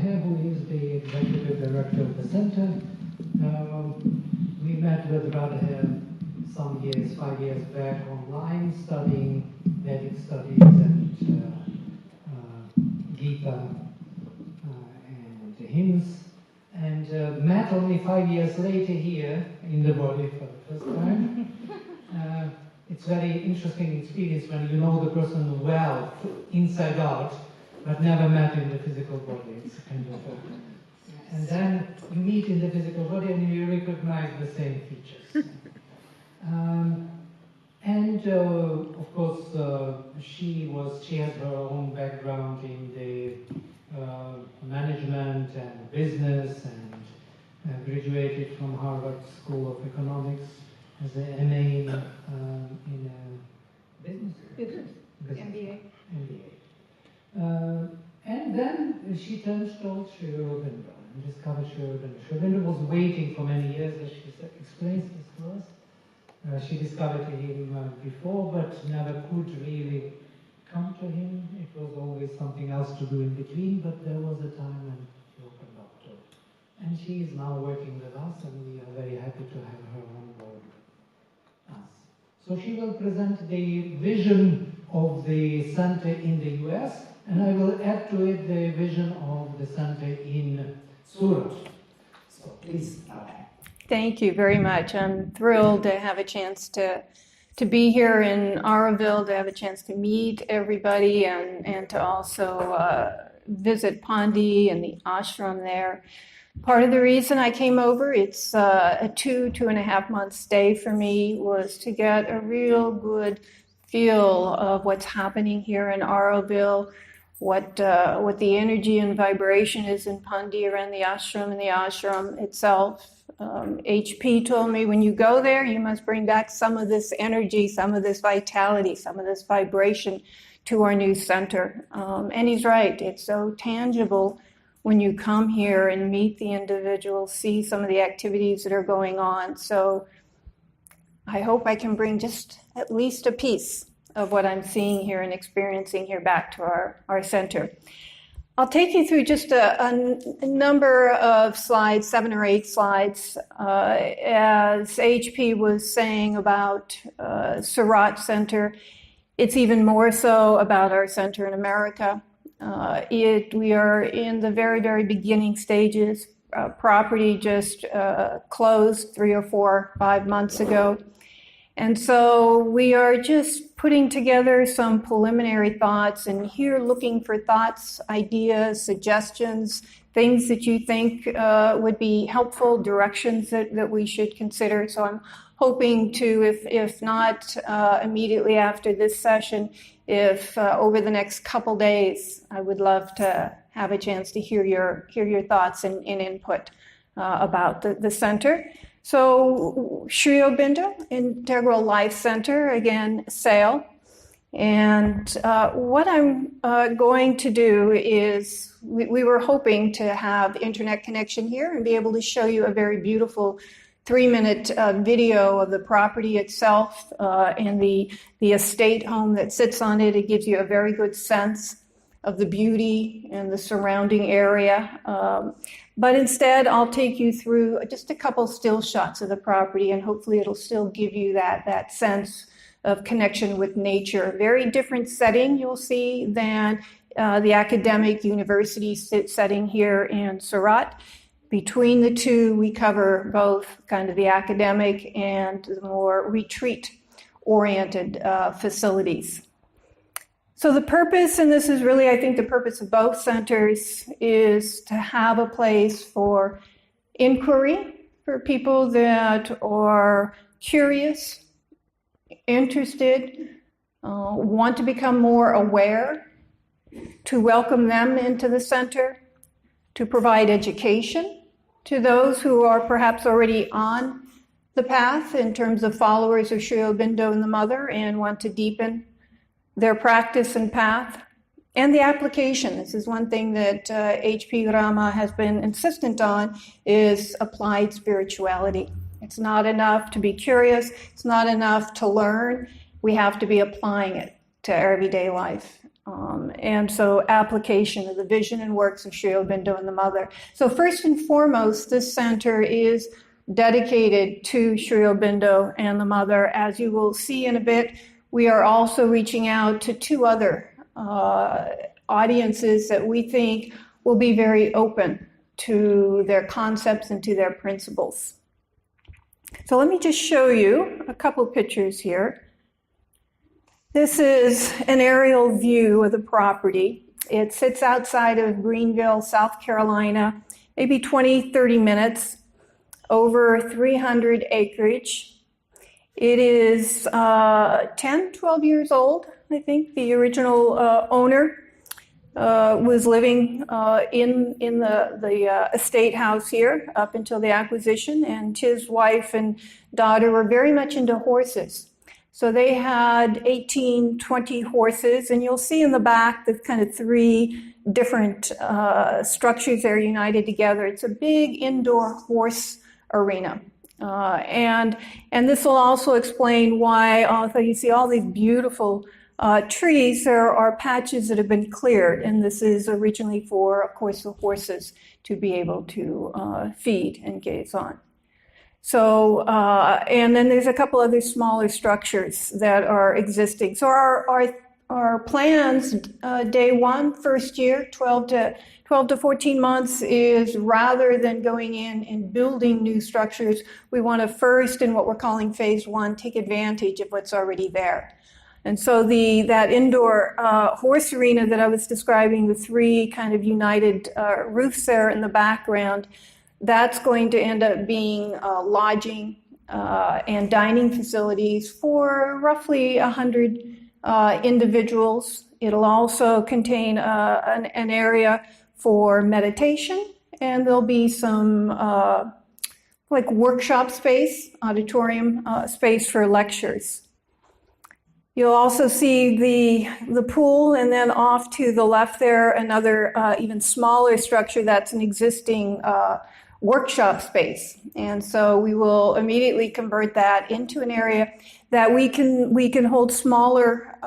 Radhe, who is the executive director of the center. We met with Radhe some years, 5 years back, online, studying Vedic studies and Gita and hymns, and met only 5 years later here in the body for the first time. It's very interesting experience when you know the person well, inside out, but never met in the physical body. It's kind of and then you meet in the physical body and you recognize the same features. Of course, she had her own background in the management and business, and graduated from Harvard School of Economics as an MA in business. MBA. And then she turned towards Sri Aurobindo and discovered Sri Aurobindo. Sri Aurobindo was waiting for many years, as she explains this to us. She discovered him before, but never could really come to him. It was always something else to do in between, but there was a time when he opened up to it. And she is now working with us, and we are very happy to have her on board us. So she will present the vision of the center in the US, and I will add to it the vision of the center in Surat. So please, Radhe. Thank you very much. I'm thrilled to have a chance to be here in Auroville, to have a chance to meet everybody, and to also visit Pandi and the ashram there. Part of the reason I came over, it's a 2.5 month stay for me, was to get a real good feel of what's happening here in Auroville, what the energy and vibration is in Pandi around the ashram and the ashram itself. HP told me, when you go there, you must bring back some of this energy, some of this vitality, some of this vibration to our new center. And he's right. It's so tangible when you come here and meet the individuals, see some of the activities that are going on. So I hope I can bring just at least a piece of what I'm seeing here and experiencing here back to our center. I'll take you through just a number of slides, 7 or 8 slides. As HP was saying about Surat Center, it's even more so about our center in America. We are in the very, very beginning stages. Property just closed 3 or 4, 5 months ago. And so we are just putting together some preliminary thoughts, and here looking for thoughts, ideas, suggestions, things that you think would be helpful, directions that we should consider. So I'm hoping to, if not immediately after this session, if over the next couple days, I would love to have a chance to hear your thoughts and input about the center. So Sri Aurobindo Integral Life Center, again, SAIL. And what I'm going to do is, we were hoping to have internet connection here and be able to show you a very beautiful 3-minute video of the property itself and the estate home that sits on it. It gives you a very good sense of the beauty and the surrounding area. But instead, I'll take you through just a couple still shots of the property, and hopefully it'll still give you that sense of connection with nature. Very different setting, you'll see, than the academic university setting here in Surat. Between the two, we cover both kind of the academic and the more retreat-oriented facilities. So the purpose, and this is really, I think, the purpose of both centers, is to have a place for inquiry for people that are curious, interested, want to become more aware, to welcome them into the center, to provide education to those who are perhaps already on the path in terms of followers of Sri Aurobindo and the Mother and want to deepen their practice and path, and the application. This is one thing that H.P. Rama has been insistent on, is applied spirituality. It's not enough to be curious. It's not enough to learn. We have to be applying it to everyday life. And so application of the vision and works of Sri Aurobindo and the mother. So first and foremost, this center is dedicated to Sri Aurobindo and the mother. As you will see in a bit, we are also reaching out to two other audiences that we think will be very open to their concepts and to their principles. So let me just show you a couple pictures here. This is an aerial view of the property. It sits outside of Greenville, South Carolina, maybe 20, 30 minutes, over 300 acreage. It is 10, 12 years old, I think. The original owner was living in the estate house here up until the acquisition, and his wife and daughter were very much into horses. So they had 18, 20 horses, and you'll see in the back the kind of three different structures that are united together. It's a big indoor horse arena. And this will also explain why, although you see all these beautiful trees, there are patches that have been cleared, and this is originally for, of course, the horses to be able to feed and gaze on. So, and then there's a couple other smaller structures that are existing. So our plans, day one, first year, 12 to 14 months, is rather than going in and building new structures, we want to first, in what we're calling phase one, take advantage of what's already there. And so that indoor horse arena that I was describing, the three kind of united roofs there in the background, that's going to end up being lodging and dining facilities for roughly 100 individuals. It'll also contain an area for meditation, and there'll be some like workshop space, auditorium space for lectures. You'll also see the pool, and then off to the left there, another even smaller structure that's an existing workshop space. And so we will immediately convert that into an area that we can hold smaller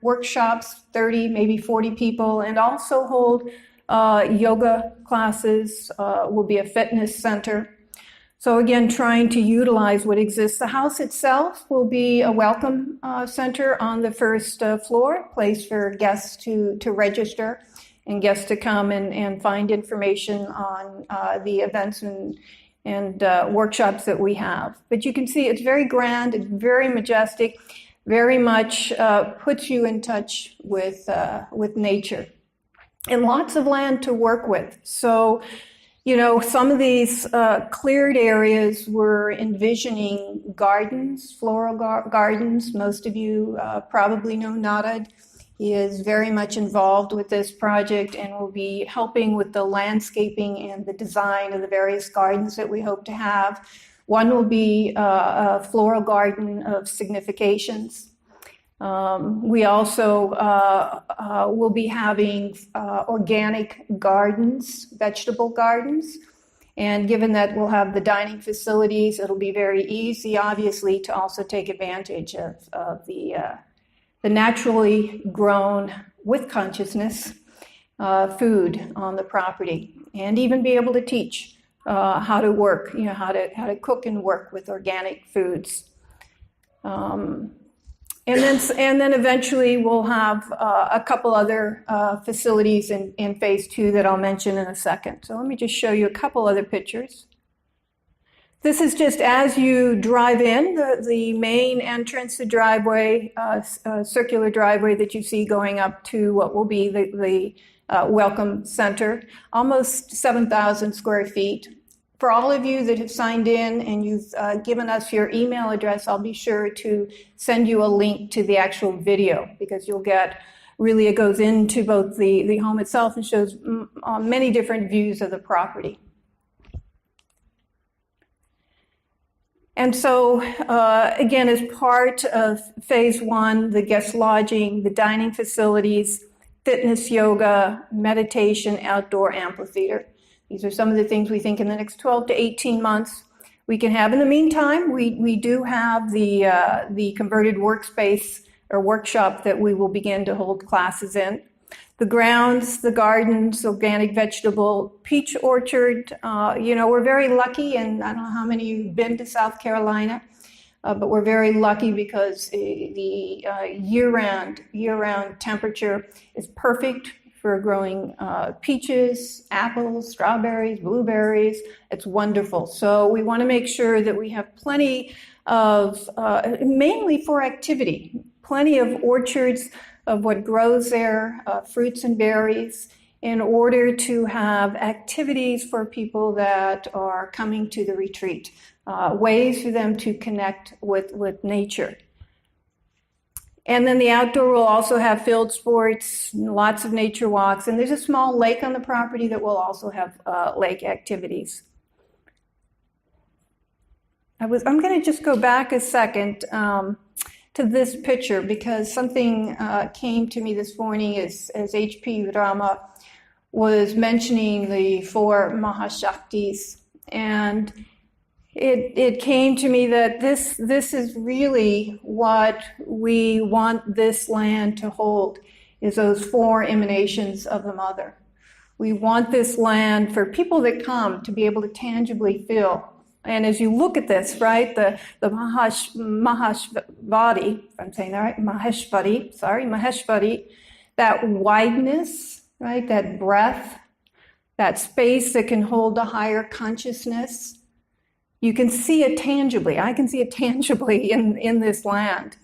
workshops, 30, maybe 40 people, and also hold yoga classes, will be a fitness center. So again, trying to utilize what exists. The house itself will be a welcome center on the first floor, place for guests to register and guests to come and find information on the events and workshops that we have. But you can see it's very grand, it's very majestic, very much puts you in touch with nature. And lots of land to work with. So, you know, some of these cleared areas we're envisioning gardens, floral gardens. Most of you probably know Narad. He is very much involved with this project and will be helping with the landscaping and the design of the various gardens that we hope to have. One will be a floral garden of significations. We also will be having organic gardens, vegetable gardens. And given that we'll have the dining facilities, it'll be very easy, obviously, to also take advantage of the naturally grown, with consciousness, food on the property, and even be able to teach how to work, you know, how to cook and work with organic foods. And then eventually we'll have a couple other facilities in phase two that I'll mention in a second. So let me just show you a couple other pictures. This is just as you drive in, the main entrance, the driveway, circular driveway that you see going up to what will be the Welcome Center, almost 7,000 square feet. For all of you that have signed in and you've given us your email address, I'll be sure to send you a link to the actual video, because you'll get, really it goes into both the home itself and shows many different views of the property. And so, again, as part of phase one, the guest lodging, the dining facilities, fitness, yoga, meditation, outdoor amphitheater. These are some of the things we think in the next 12 to 18 months we can have. In the meantime, we do have the converted workspace or workshop that we will begin to hold classes in. The grounds, the gardens, organic vegetable, peach orchard. We're very lucky, and I don't know how many of you have been to South Carolina, but we're very lucky because the year-round temperature is perfect for growing peaches, apples, strawberries, blueberries. It's wonderful. So we want to make sure that we have plenty of, mainly for activity, plenty of orchards of what grows there, fruits and berries, in order to have activities for people that are coming to the retreat, ways for them to connect with nature. And then the outdoor will also have field sports, lots of nature walks, and there's a small lake on the property that will also have lake activities. I'm going to just go back a second to this picture, because something came to me this morning as H.P. Rama was mentioning the 4 Mahashaktis, and it came to me that this is really what we want this land to hold, is those 4 emanations of the Mother. We want this land for people that come to be able to tangibly feel. And as you look at this, right, the Maheshvati, if I'm saying that right, Maheshvati, that wideness, right, that breadth, that space that can hold a higher consciousness, you can see it tangibly. I can see it tangibly in this land.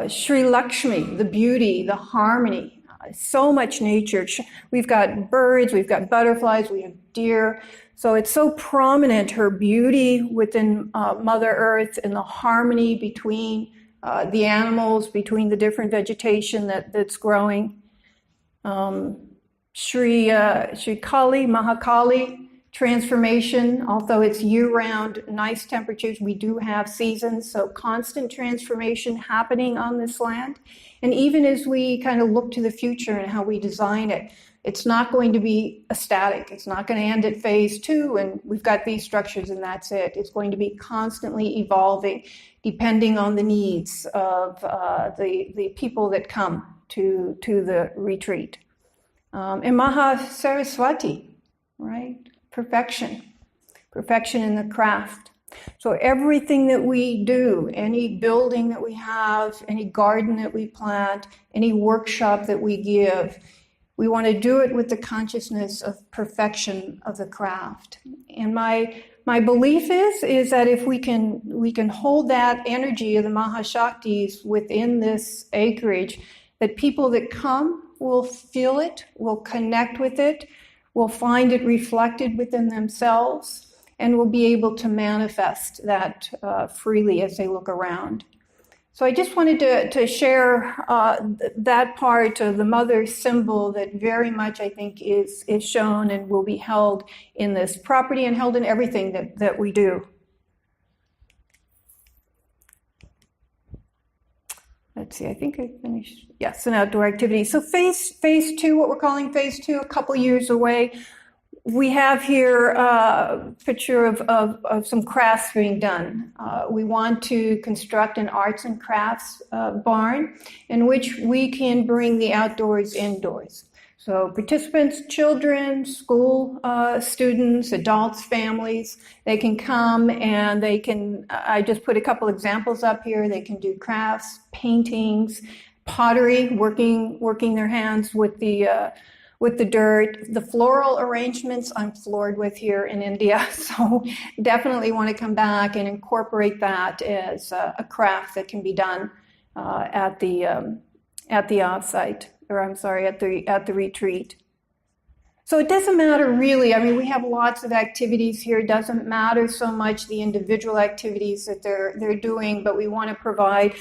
Sri Lakshmi, the beauty, the harmony, so much nature. We've got birds, we've got butterflies, we have deer. So it's so prominent, her beauty within Mother Earth, and the harmony between the animals, between the different vegetation that's growing. Sri Kali, Mahakali, transformation, although it's year-round, nice temperatures, we do have seasons, so constant transformation happening on this land. And even as we kind of look to the future and how we design it, it's not going to be static. It's not going to end at phase 2 and we've got these structures and that's it. It's going to be constantly evolving depending on the needs of the people that come to the retreat. And Maha Saraswati, right? Perfection in the craft. So everything that we do, any building that we have, any garden that we plant, any workshop that we give, we want to do it with the consciousness of perfection of the craft. And my belief is that if we can hold that energy of the Mahashaktis within this acreage, that people that come will feel it, will connect with it, will find it reflected within themselves, and will be able to manifest that freely as they look around. So I just wanted to share that part of the mother symbol that very much I think is shown and will be held in this property and held in everything that we do. Let's see, I think I finished. Yes, an outdoor activity. So phase 2, what we're calling phase 2, a couple years away. We have here a picture of some crafts being done. We want to construct an arts and crafts barn in which we can bring the outdoors indoors. So participants, children, school students, adults, families, they can come and they can, I just put a couple examples up here. They can do crafts, paintings, pottery, working their hands with the dirt. The floral arrangements I'm floored with here in India, so definitely want to come back and incorporate that as a craft that can be done at the offsite, or I'm sorry, at the retreat. So it doesn't matter really. I mean, we have lots of activities here. It doesn't matter so much the individual activities that they're doing, but we want to provide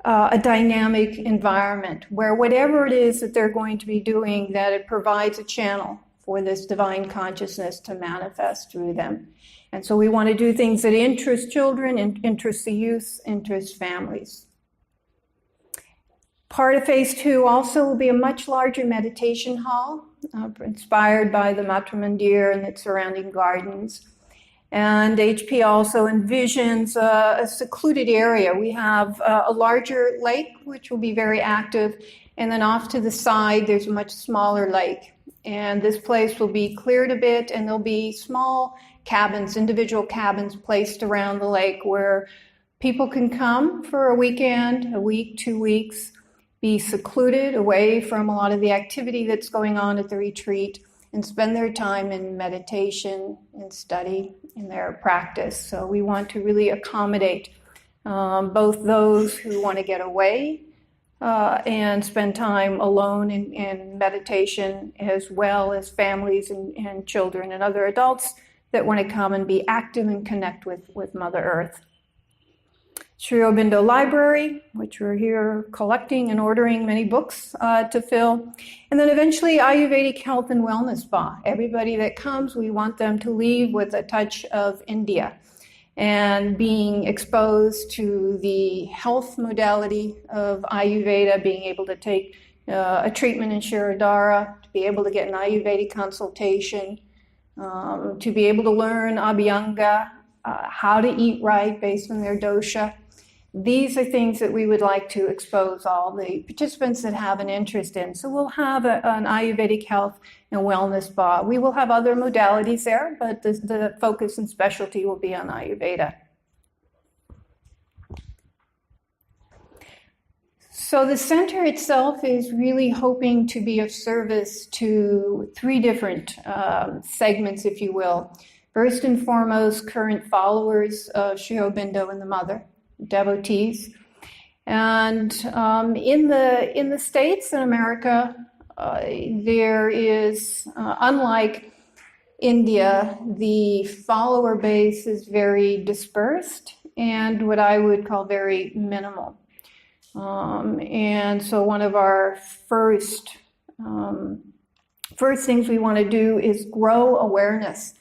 a dynamic environment where whatever it is that they're going to be doing, that it provides a channel for this divine consciousness to manifest through them. And so we want to do things that interest children, interest the youth, interest families. Part of phase 2 also will be a much larger meditation hall, inspired by the Matra Mandir and its surrounding gardens. And HP also envisions a secluded area. We have a larger lake, which will be very active, and then off to the side, there's a much smaller lake. And this place will be cleared a bit, and there'll be small cabins, individual cabins placed around the lake where people can come for a weekend, a week, 2 weeks, be secluded away from a lot of the activity that's going on at the retreat, and spend their time in meditation, in study, in their practice. So we want to really accommodate both those who want to get away and spend time alone in meditation, as well as families and children and other adults that want to come and be active and connect with Mother Earth. Sri Aurobindo Library, which we're here collecting and ordering many books to fill. And then eventually Ayurvedic Health and Wellness Spa. Everybody that comes, we want them to leave with a touch of India and being exposed to the health modality of Ayurveda, being able to take a treatment in Shirodhara, to be able to get an Ayurvedic consultation, to be able to learn Abhyanga, how to eat right based on their dosha. These are things that we would like to expose all the participants that have an interest in. So we'll have an Ayurvedic health and wellness spa. We will have other modalities there, but the focus and specialty will be on Ayurveda. So the center itself is really hoping to be of service to 3 different segments, if you will. First and foremost, current followers of Sri Aurobindo and the Mother, devotees. And in the States in America, there is, unlike India, the follower base is very dispersed and what I would call very minimal. And so one of our first things we want to do is grow awareness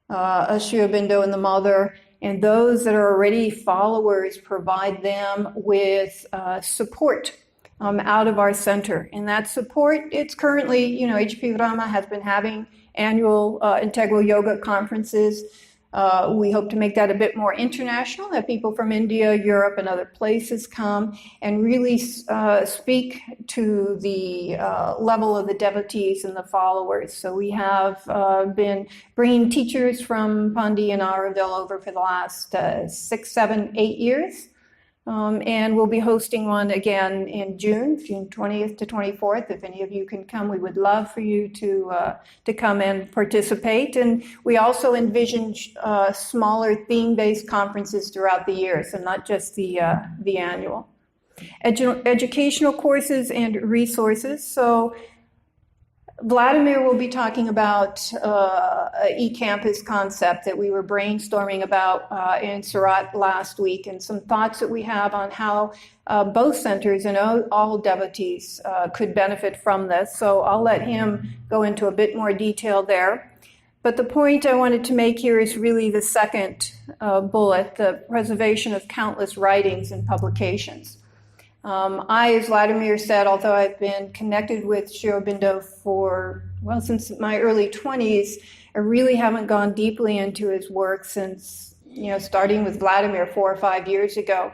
of Sri Aurobindo and the Mother, and those that are already followers, provide them with support out of our center. And that support, it's currently, HP Rama has been having annual integral yoga conferences. We hope to make that a bit more international, have people from India, Europe, and other places come and really speak to the level of the devotees and the followers. So we have been bringing teachers from Pandi and Auroville over for the last 6, 7, 8 years. And we'll be hosting one again in June 20th to 24th. If any of you can come, we would love for you to come and participate. And we also envision smaller theme-based conferences throughout the year, so not just the annual. Educational courses and resources. So Vladimir will be talking about eCampus concept that we were brainstorming about in Surat last week, and some thoughts that we have on how both centers and all devotees could benefit from this. So I'll let him go into a bit more detail there. But the point I wanted to make here is really the second bullet, the preservation of countless writings and publications. I, as Vladimir said, although I've been connected with Sri Aurobindo since my early 20s, I really haven't gone deeply into his work since, starting with Vladimir 4 or 5 years ago.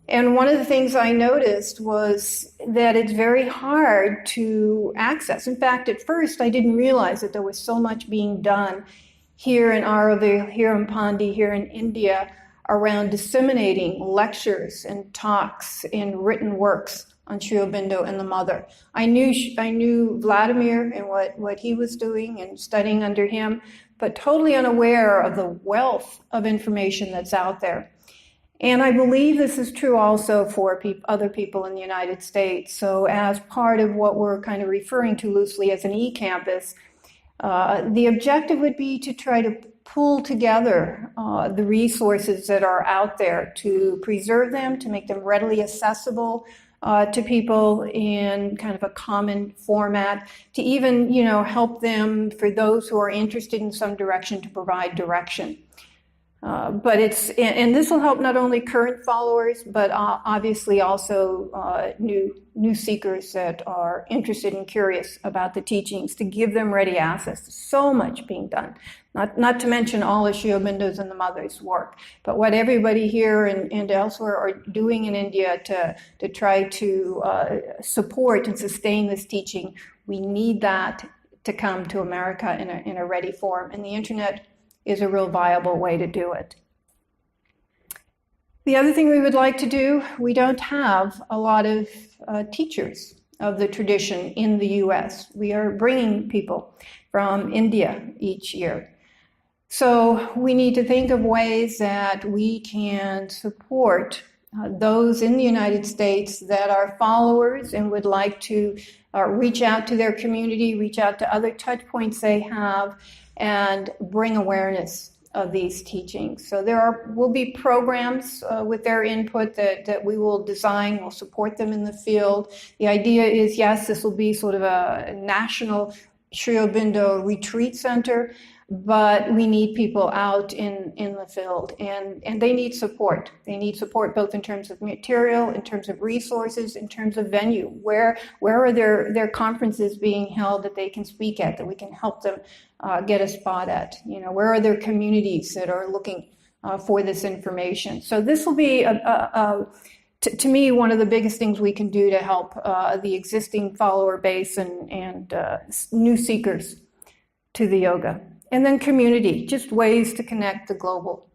And one of the things I noticed was that it's very hard to access. In fact, at first, I didn't realize that there was so much being done here in Auroville, here in Pandi, here in India, around disseminating lectures and talks and written works on Sri Aurobindo and the Mother. I knew Vladimir and what he was doing and studying under him, but totally unaware of the wealth of information that's out there. And I believe this is true also for other people in the United States. So as part of what we're kind of referring to loosely as an e-campus, the objective would be to try to pull together the resources that are out there, to preserve them, to make them readily accessible to people in kind of a common format, to even, help them, for those who are interested in some direction, to provide direction. But and this will help not only current followers, but obviously also new seekers that are interested and curious about the teachings, to give them ready access. So much being done, not to mention all of Sri Aurobindo's and the Mother's work, but what everybody here and elsewhere are doing in India to try to support and sustain this teaching. We need that to come to America in a ready form, and the internet is a real viable way to do it. The other thing we would like to do, we don't have a lot of teachers of the tradition in the US. We are bringing people from India each year. So we need to think of ways that we can support those in the United States that are followers and would like to reach out to their community, reach out to other touch points they have, and bring awareness of these teachings. So will be programs with their input that we will design. We'll support them in the field. The idea is, yes, this will be sort of a national Sri Aurobindo retreat center, but we need people out in the field, and they need support. They need support both in terms of material, in terms of resources, in terms of venue. Where are their conferences being held that they can speak at, that we can help them get a spot at? Where are their communities that are looking for this information? So this will be, to me, one of the biggest things we can do to help the existing follower base and new seekers to the yoga. And then community, just ways to connect the global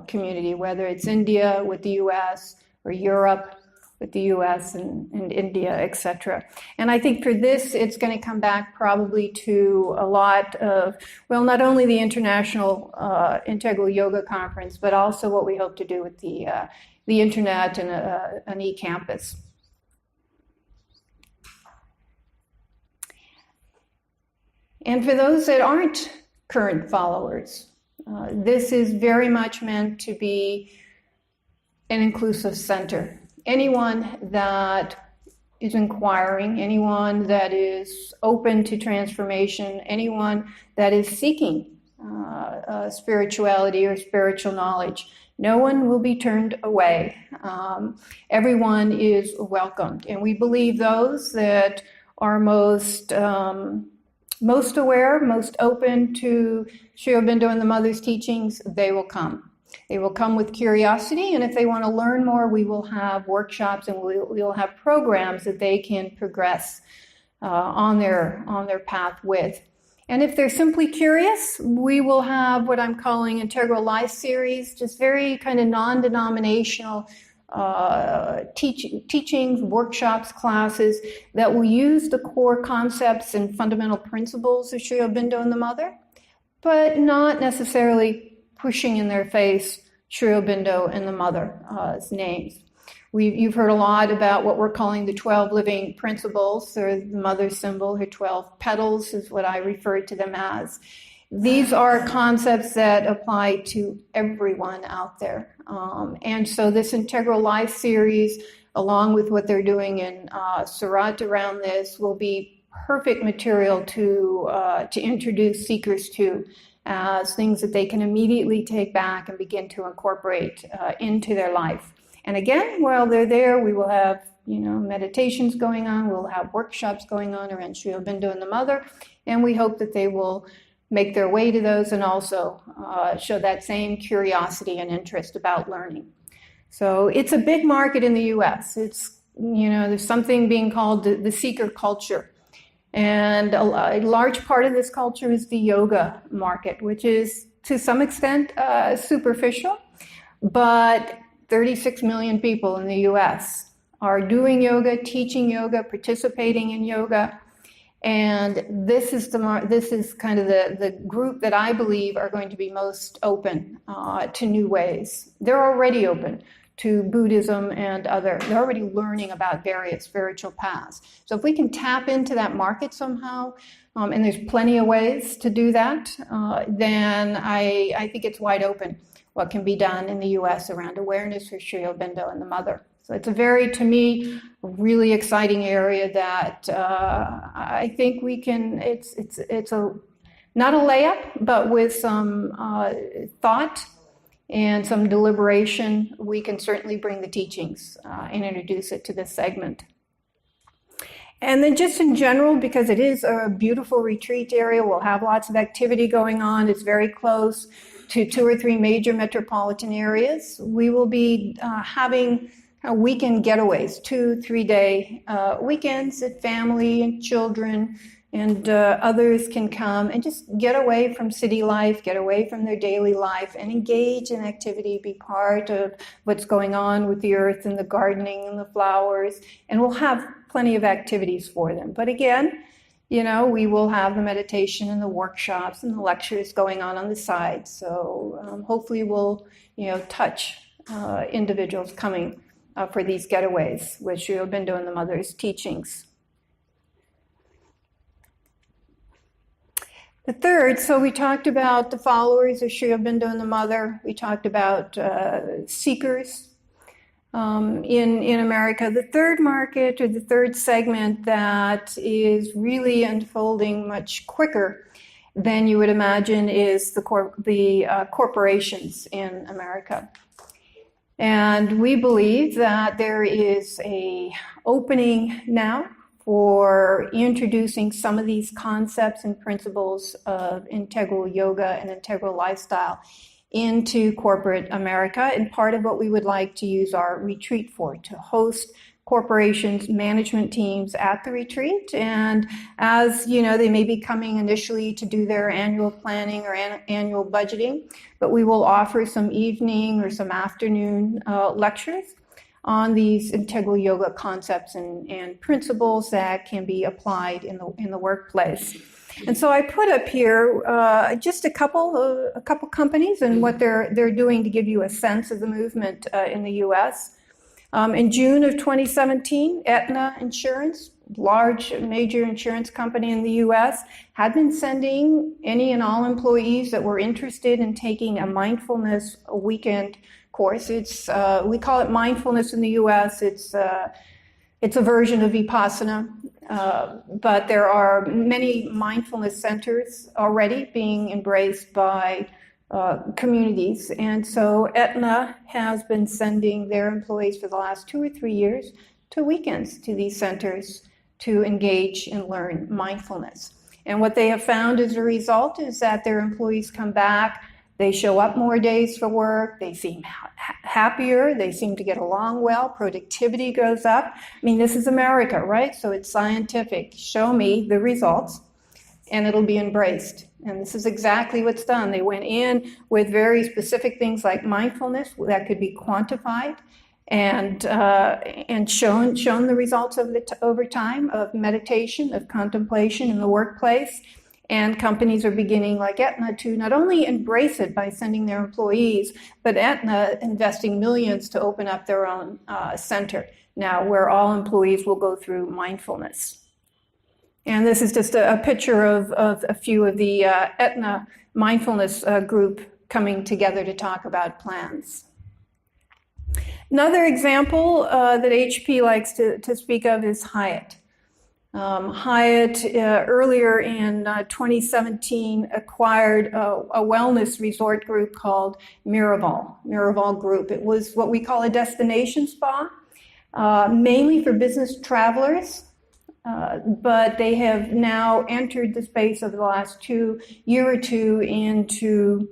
community, whether it's India with the US or Europe with the US and India, etc. And I think for this, it's going to come back probably to a lot of, well, not only the International Integral Yoga Conference, but also what we hope to do with the internet and an e-campus. And for those that aren't current followers, this is very much meant to be an inclusive center. Anyone that is inquiring, anyone that is open to transformation, anyone that is seeking spirituality or spiritual knowledge, no one will be turned away. Everyone is welcomed. And we believe those that are most aware, most open to Sri Aurobindo and the Mother's teachings, they will come. They will come with curiosity, and if they want to learn more, we will have workshops and we will have programs that they can progress on their path with. And if they're simply curious, we will have what I'm calling Integral Life Series, just very kind of non-denominational teachings, workshops, classes that will use the core concepts and fundamental principles of Sri Aurobindo and the Mother, but not necessarily pushing in their face Sri Aurobindo and the Mother's names. You've heard a lot about what we're calling the 12 living principles, or the Mother's symbol, her 12 petals is what I refer to them as. These are concepts that apply to everyone out there. And so this Integral Life series, along with what they're doing in Surat around this, will be perfect material to introduce seekers to as things that they can immediately take back and begin to incorporate into their life. And again, while they're there, we will have meditations going on, we'll have workshops going on around Sri Aurobindo and the Mother, and we hope that they will make their way to those and also show that same curiosity and interest about learning. So it's a big market in the US. It's, there's something being called the seeker culture. And a large part of this culture is the yoga market, which is to some extent superficial, but 36 million people in the US are doing yoga, teaching yoga, participating in yoga. And this is kind of the group that I believe are going to be most open to new ways. They're already open to Buddhism and they're already learning about various spiritual paths. So if we can tap into that market somehow, and there's plenty of ways to do that, then I think it's wide open what can be done in the US around awareness for Sri Aurobindo and the Mother. So it's a very, to me, really exciting area that I think we can, it's not a layup, but with some thought and some deliberation, we can certainly bring the teachings and introduce it to this segment. And then just in general, because it is a beautiful retreat area, we'll have lots of activity going on. It's very close to 2 or 3 major metropolitan areas. We will be having weekend getaways, 2-3 day weekends that family and children and others can come and just get away from city life, get away from their daily life, and engage in activity, be part of what's going on with the earth and the gardening and the flowers, and we'll have plenty of activities for them. But again, you know, we will have the meditation and the workshops and the lectures going on the side. So hopefully we'll, you know, touch individuals coming for these getaways, which you have been doing the mother's teachings. The third, so we talked about the followers of Sri Aurobindo and the Mother. We talked about seekers in America. The third market, or the third segment that is really unfolding much quicker than you would imagine, is the corporations in America. And we believe that there is an opening now for introducing some of these concepts and principles of integral yoga and integral lifestyle into corporate America, and part of what we would like to use our retreat for, to host corporations, management teams at the retreat. And as you know, they may be coming initially to do their annual planning or annual budgeting, but we will offer some evening or some afternoon lectures on these integral yoga concepts and principles that can be applied in the workplace. And so I put up here just a couple companies and what they're doing to give you a sense of the movement in the U.S. In June of 2017, Aetna Insurance, large major insurance company in the U.S., had been sending any and all employees that were interested in taking a mindfulness weekend course. It's we call it mindfulness in the U.S. It's a version of Vipassana, but there are many mindfulness centers already being embraced by communities. And so Aetna has been sending their employees for the last 2 or 3 years to weekends to these centers to engage and learn mindfulness. And what they have found as a result is that their employees come back, they show up more days for work, they seem happier, they seem to get along well, productivity goes up. I mean, this is America, right? So it's scientific. Show me the results and it'll be embraced. And this is exactly what's done. They went in with very specific things like mindfulness that could be quantified and shown the results of it over time, of meditation, of contemplation in the workplace. And companies are beginning, like Aetna, to not only embrace it by sending their employees, but Aetna investing millions to open up their own center now, where all employees will go through mindfulness. And this is just a picture of a few of the Aetna mindfulness group coming together to talk about plans. Another example that HP likes to speak of is Hyatt. Hyatt earlier in 2017 acquired a wellness resort group called Miraval Group. It was what we call a destination spa, mainly for business travelers, but they have now entered the space over the last year or two into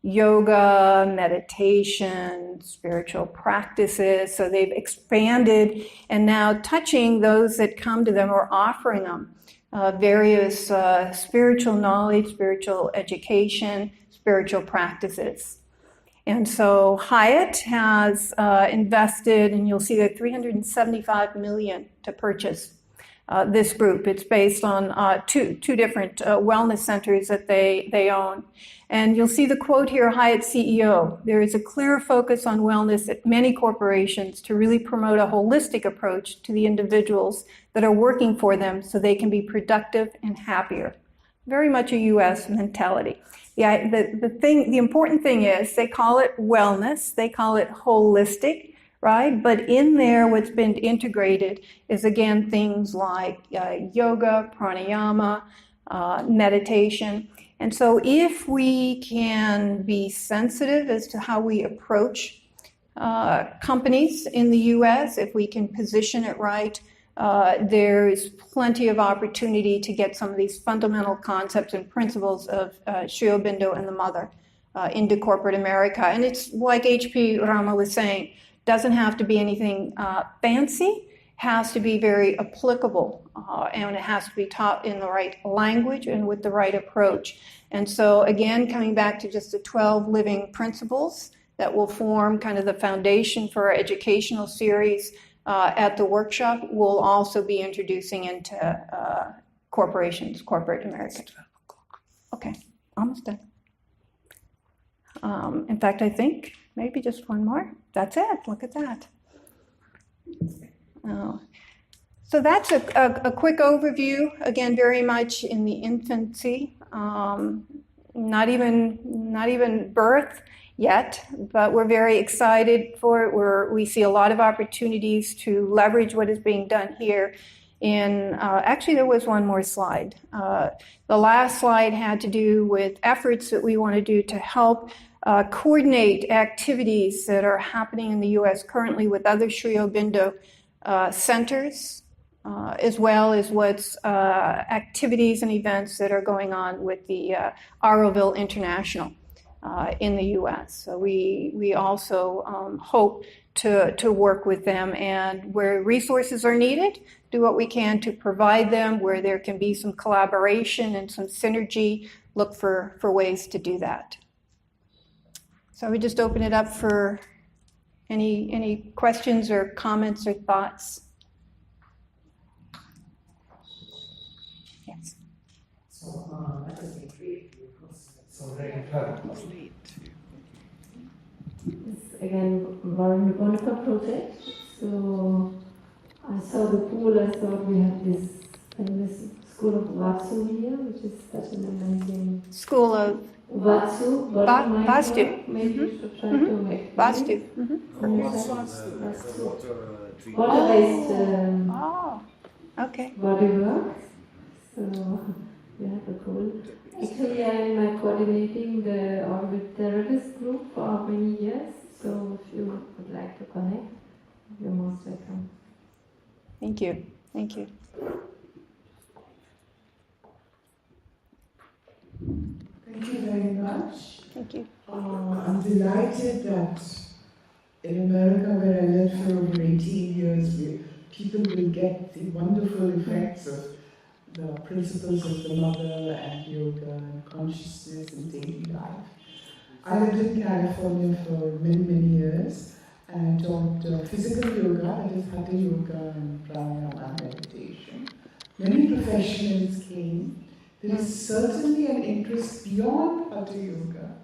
yoga, meditation, spiritual practices. So they've expanded and now touching those that come to them or offering them various spiritual knowledge, spiritual education, spiritual practices. And so Hyatt has invested, and you'll see that $375 million to purchase this group. It's based on two different wellness centers that they own. And you'll see the quote here, Hyatt CEO, there is a clear focus on wellness at many corporations to really promote a holistic approach to the individuals that are working for them so they can be productive and happier. Very much a U.S. mentality. Yeah, the important thing is they call it wellness, they call it holistic, right? But in there, what's been integrated is, again, things like yoga, pranayama, meditation. And so if we can be sensitive as to how we approach companies in the US, if we can position it right, there's plenty of opportunity to get some of these fundamental concepts and principles of Sri Aurobindo and the Mother into corporate America. And it's like H.P. Rama was saying, doesn't have to be anything fancy, has to be very applicable, and it has to be taught in the right language and with the right approach. And so again, coming back to just the 12 living principles that will form kind of the foundation for our educational series at the workshop, we'll also be introducing into corporations, corporate America. Okay, almost done. In fact, I think maybe just one more. That's it. Look at that. So that's a quick overview. Again, very much in the infancy, not even birth yet, but we're very excited for it. We see a lot of opportunities to leverage what is being done here. And actually, there was one more slide. The last slide had to do with efforts that we want to do to help coordinate activities that are happening in the U.S. currently with other Sri Aurobindo centers, as well as what's activities and events that are going on with the Auroville International in the U.S. So we also hope to work with them, and where resources are needed, do what we can to provide them. Where there can be some collaboration and some synergy, look for ways to do that. So I would just open it up for any questions or comments or thoughts. Yes. So that is a great because it's already late. It's again wonderful project. So I saw the pool. I thought we have this famous school of Vatsu here, which is such an amazing School of Vatsu. Vastu. Maybe you should try to make Vastu. Water-based Okay. body work. So we have a goal. Actually, I am coordinating the orbit therapist group for many years. So if you would like to connect, you're most welcome. Thank you. Thank you. Thank you very much. Thank you. I'm delighted that in America, where I lived for over 18 years, people will get the wonderful effects of the principles of the Mother and yoga and consciousness in daily life. I lived in California for many, many years, and I taught physical yoga, that is Hatha yoga and pranayama and meditation. Many professionals came. There is certainly an interest beyond Hatha yoga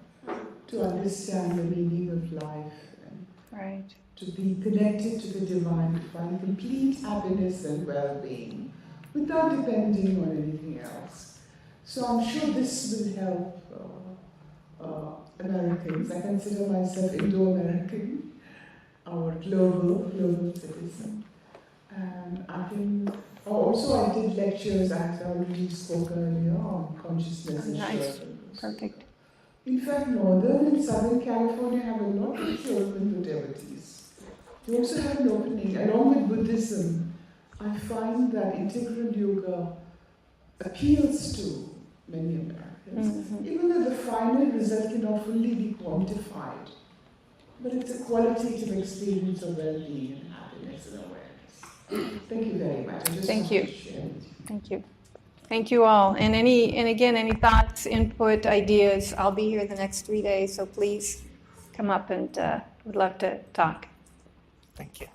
to understand the meaning of life and Right. to be connected to the divine, to find complete happiness and well-being without depending on anything else. So I'm sure this will help Americans. I consider myself Indo-American, or global citizen. And I did lectures, as I already spoke earlier, on consciousness and Nice. Sri. Perfect. In fact, Northern and Southern California have a lot of Sri devotees. They also have an opening. Along with Buddhism, I find that integral yoga appeals to many Americans, even though the final result cannot fully be quantified. But it's a qualitative experience of well-being and happiness and awareness. Thank you very much. Thank you. Thank you. Thank you all. And again, any thoughts, input, ideas, I'll be here the next 3 days, so please come up and would love to talk. Thank you.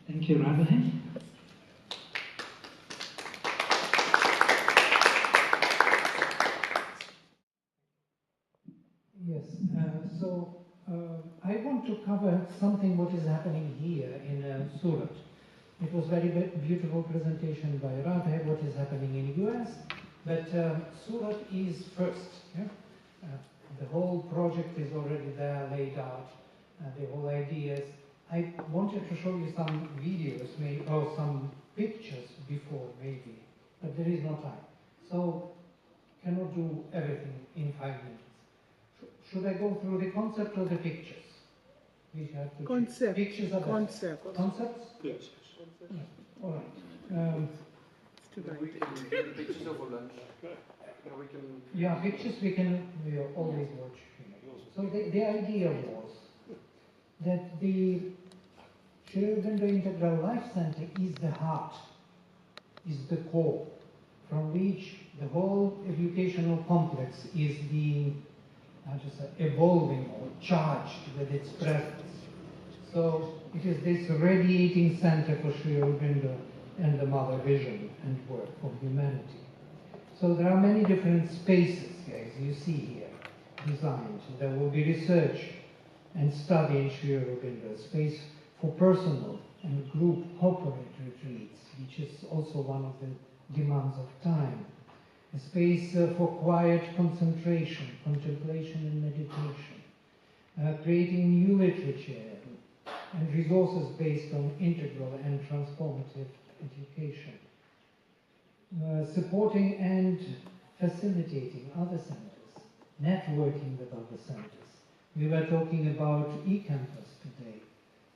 Thank you, Radhe. Yes, I want to cover something what is happening here in Surat. It was very beautiful presentation by Radhe, what is happening in the US, but Surat is first. Yeah? The whole project is already there, laid out, the whole idea is, I wanted to show you some videos, maybe, or some pictures before, maybe, but there is no time. So, cannot do everything in 5 minutes. Should I go through the concept or the pictures? We have to Concept. Pictures are better. Concept. Concepts? Yes. All right. Pictures over lunch. We can. Yeah, pictures we always watch. So the idea was that the Sri-Aurobindo Integral Life Center is the heart, is the core, from which the whole educational complex is being evolving or charged with its presence. So it is this radiating center for Sri Aurobindo and the mother vision and work for humanity. So there are many different spaces, guys, you see here, designed. There will be research and study in Sri Aurobindo, space for personal and group corporate retreats, which is also one of the demands of time. A space for quiet concentration, contemplation and meditation, creating new literature and resources based on integral and transformative education, supporting and facilitating other centers, networking with other centers. We were talking about eCampus today.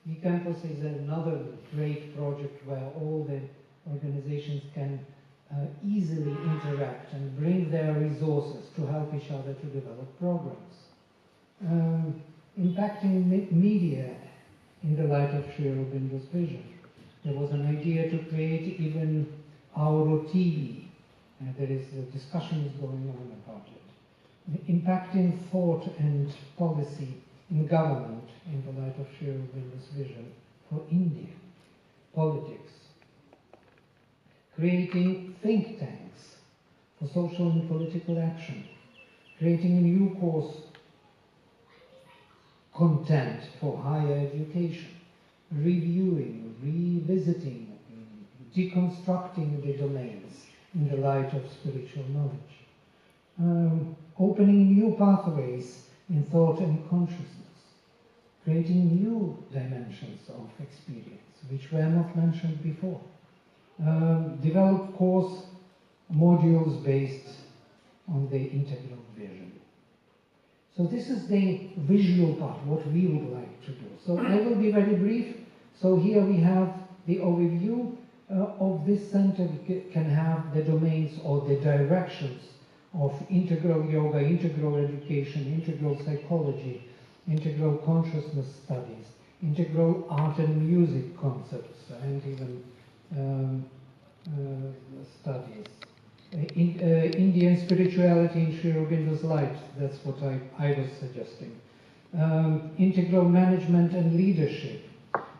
eCampus is another great project where all the organizations can easily interact and bring their resources to help each other to develop programs. Impacting media in the light of Sri Aurobindo's vision. There was an idea to create even Auro TV. There is discussions going on about it. Impacting thought and policy in government in the light of Sri Aurobindo's vision for India. Politics. Creating think tanks for social and political action, creating a new course content for higher education, reviewing, revisiting, deconstructing the domains in the light of spiritual knowledge, opening new pathways in thought and consciousness, creating new dimensions of experience which were not mentioned before. Develop course modules based on the integral vision. So this is the visual part, what we would like to do. So I will be very brief. So here we have the overview of this center. We can have the domains or the directions of integral yoga, integral education, integral psychology, integral consciousness studies, integral art and music concepts, and even studies. Indian spirituality in Sri Aurobindo's light, that's what I was suggesting. Integral management and leadership,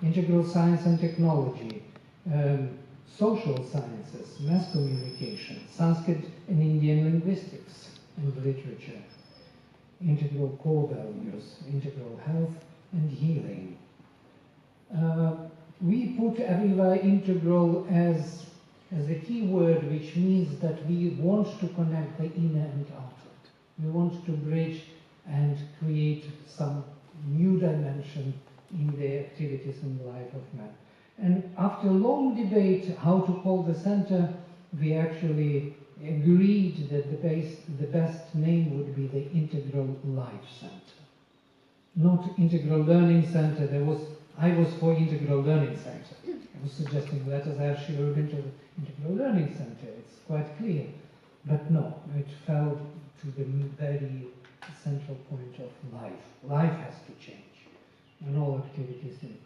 integral science and technology, social sciences, mass communication, Sanskrit and Indian linguistics and literature, integral core values, integral health and healing. We put everywhere integral as a key word, which means that we want to connect the inner and outer. We want to bridge and create some new dimension in the activities in the life of man. And after long debate how to call the center, we actually agreed that the best name would be the Integral Life Center. Not Integral Learning Center. I was for Integral Learning Center. I was suggesting let us have Sri Aurobindo Integral Learning Center. It's quite clear. But no, it fell to the very central point of life. Life has to change, and all activities in life.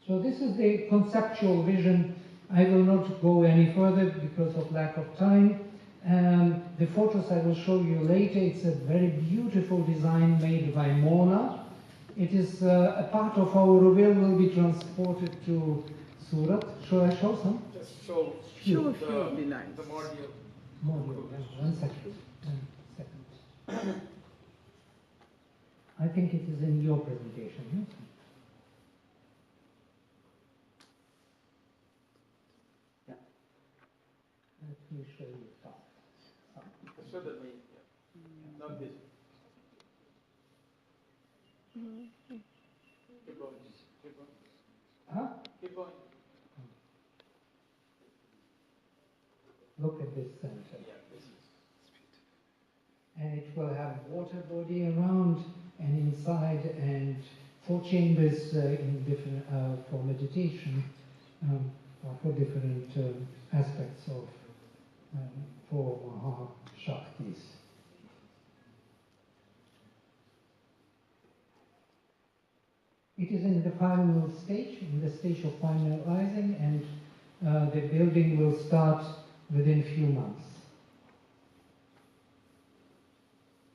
So this is the conceptual vision. I will not go any further because of lack of time. The photos I will show you later. It's a very beautiful design made by Mona. It is a part of our Auroville will be transported to Surat. Shall I show some? Just show Sure, would be nice. the module. Module. Yeah, 1 second. 1 second. I think it is in your presentation. Yes? Yeah. Let me show you some. Show the main. Not this. Keep going. Look at this center. Yeah, this is. And it will have water body around and inside, and 4 chambers in different for meditation, or for different aspects of 4 Mahashaktis. It is in the final stage, in the stage of finalizing, and the building will start within a few months.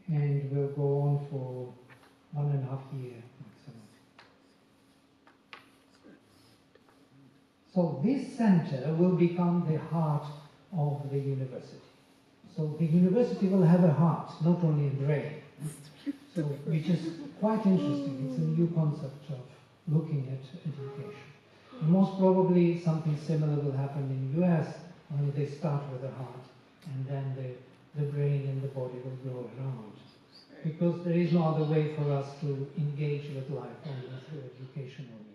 And will go on for 1.5 years maximum. So this center will become the heart of the university. So the university will have a heart, not only a brain. So, which is quite interesting. It's a new concept of looking at education. And most probably something similar will happen in US, when they start with the heart, and then the brain and the body will grow around. Because there is no other way for us to engage with life only through education only.